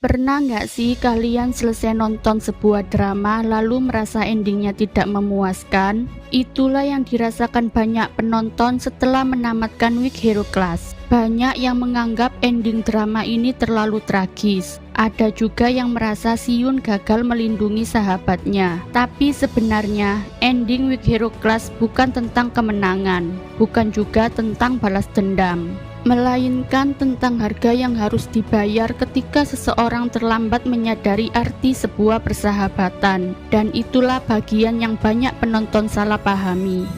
Pernah nggak sih kalian selesai nonton sebuah drama lalu merasa endingnya tidak memuaskan? Itulah yang dirasakan banyak penonton setelah menamatkan Weak Hero Class. Banyak yang menganggap ending drama ini terlalu tragis. Ada juga yang merasa Siyun gagal melindungi sahabatnya. Tapi sebenarnya ending Weak Hero Class bukan tentang kemenangan, bukan juga tentang balas dendam, melainkan tentang harga yang harus dibayar ketika seseorang terlambat menyadari arti sebuah persahabatan. Dan itulah bagian yang banyak penonton salah pahami.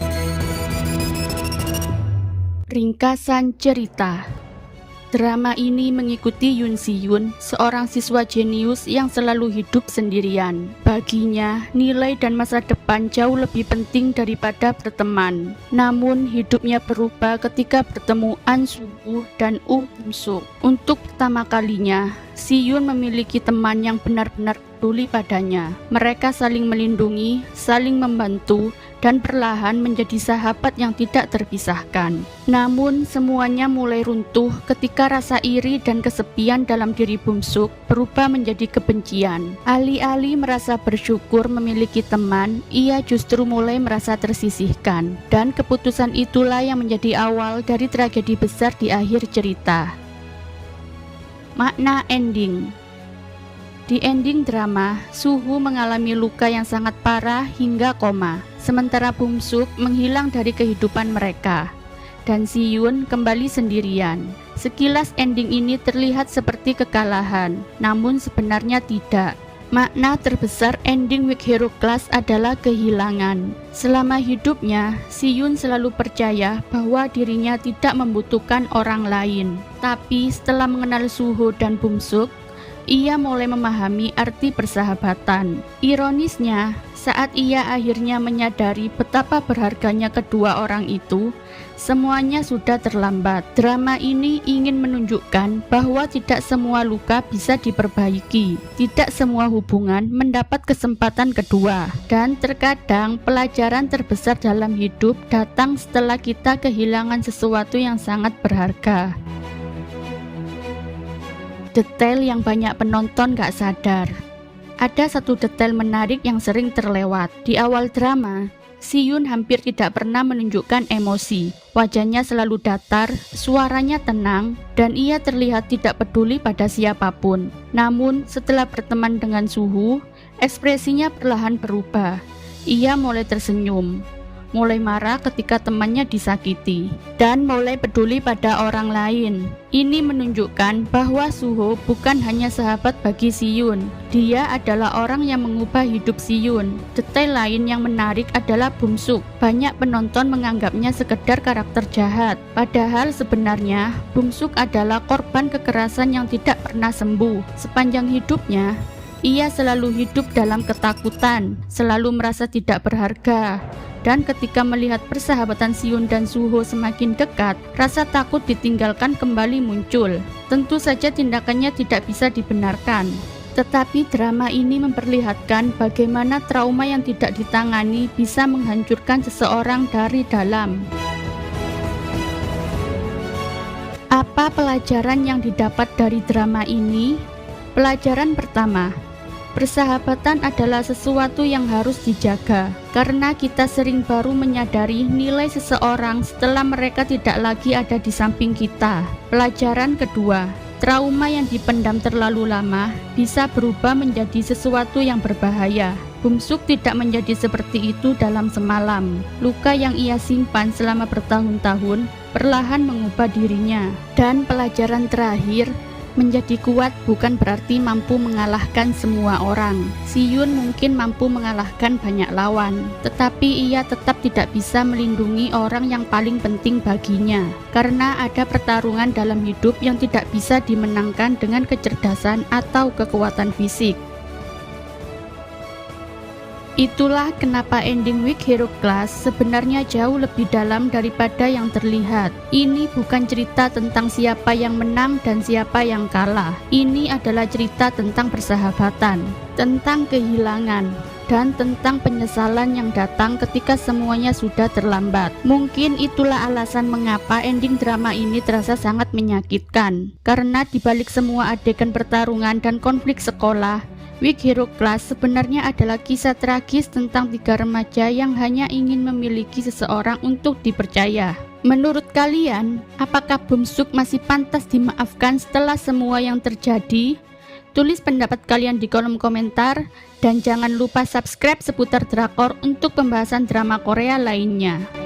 Ringkasan cerita. Drama ini mengikuti Yoon Si-yoon, seorang siswa jenius yang selalu hidup sendirian. Baginya, nilai dan masa depan jauh lebih penting daripada berteman. Namun, hidupnya berubah ketika bertemu An Soo-woo dan Bum-suk. Untuk pertama kalinya, Si-yoon memiliki teman yang benar-benar peduli padanya. Mereka saling melindungi, saling membantu, dan perlahan menjadi sahabat yang tidak terpisahkan. Namun semuanya mulai runtuh ketika rasa iri dan kesepian dalam diri Bum-suk berubah menjadi kebencian. Alih-alih merasa bersyukur memiliki teman, ia justru mulai merasa tersisihkan. Dan keputusan itulah yang menjadi awal dari tragedi besar di akhir cerita. Makna ending. Di ending drama, Soo-woo mengalami luka yang sangat parah hingga koma, sementara Bum-suk menghilang dari kehidupan mereka, dan Si-yoon kembali sendirian. Sekilas ending ini terlihat seperti kekalahan, namun sebenarnya tidak. Makna terbesar ending Weak Hero Class adalah kehilangan. Selama hidupnya, Si-yoon selalu percaya bahwa dirinya tidak membutuhkan orang lain. Tapi setelah mengenal Soo-woo dan Bum-suk, ia mulai memahami arti persahabatan. Ironisnya, saat ia akhirnya menyadari betapa berharganya kedua orang itu, semuanya sudah terlambat. Drama ini ingin menunjukkan bahwa tidak semua luka bisa diperbaiki, tidak semua hubungan mendapat kesempatan kedua, dan terkadang pelajaran terbesar dalam hidup datang setelah kita kehilangan sesuatu yang sangat berharga. Detail yang banyak penonton gak sadar. Ada satu detail menarik yang sering terlewat. Di awal drama, Si-yoon hampir tidak pernah menunjukkan emosi. Wajahnya selalu datar, suaranya tenang, dan ia terlihat tidak peduli pada siapapun. Namun, setelah berteman dengan Soo-woo, ekspresinya perlahan berubah. Ia mulai tersenyum, mulai marah ketika temannya disakiti, dan mulai peduli pada orang lain. Ini menunjukkan bahwa Soo-woo bukan hanya sahabat bagi Si-yoon, dia adalah orang yang mengubah hidup Si-yoon. Detail lain yang menarik adalah Bum-suk. Banyak penonton menganggapnya sekedar karakter jahat, padahal sebenarnya Bum-suk adalah korban kekerasan yang tidak pernah sembuh. Sepanjang hidupnya, ia selalu hidup dalam ketakutan, selalu merasa tidak berharga. Dan ketika melihat persahabatan Si-yoon dan Soo-woo semakin dekat, rasa takut ditinggalkan kembali muncul. Tentu saja tindakannya tidak bisa dibenarkan. Tetapi drama ini memperlihatkan bagaimana trauma yang tidak ditangani bisa menghancurkan seseorang dari dalam. Apa pelajaran yang didapat dari drama ini? Pelajaran pertama, persahabatan adalah sesuatu yang harus dijaga, karena kita sering baru menyadari nilai seseorang setelah mereka tidak lagi ada di samping kita. Pelajaran kedua, trauma yang dipendam terlalu lama bisa berubah menjadi sesuatu yang berbahaya. Bum-suk tidak menjadi seperti itu dalam semalam. Luka yang ia simpan selama bertahun-tahun perlahan mengubah dirinya. Dan pelajaran terakhir, menjadi kuat bukan berarti mampu mengalahkan semua orang. Si-yoon mungkin mampu mengalahkan banyak lawan, tetapi ia tetap tidak bisa melindungi orang yang paling penting baginya. Karena ada pertarungan dalam hidup yang tidak bisa dimenangkan dengan kecerdasan atau kekuatan fisik. Itulah kenapa ending Weak Hero Class sebenarnya jauh lebih dalam daripada yang terlihat. Ini bukan cerita tentang siapa yang menang dan siapa yang kalah. Ini adalah cerita tentang persahabatan, tentang kehilangan, dan tentang penyesalan yang datang ketika semuanya sudah terlambat. Mungkin itulah alasan mengapa ending drama ini terasa sangat menyakitkan. Karena dibalik semua adegan pertarungan dan konflik sekolah, Weak Hero Class sebenarnya adalah kisah tragis tentang 3 remaja yang hanya ingin memiliki seseorang untuk dipercaya. Menurut kalian, apakah Bumsuk masih pantas dimaafkan setelah semua yang terjadi? Tulis pendapat kalian di kolom komentar, dan jangan lupa subscribe seputar drakor untuk pembahasan drama Korea lainnya.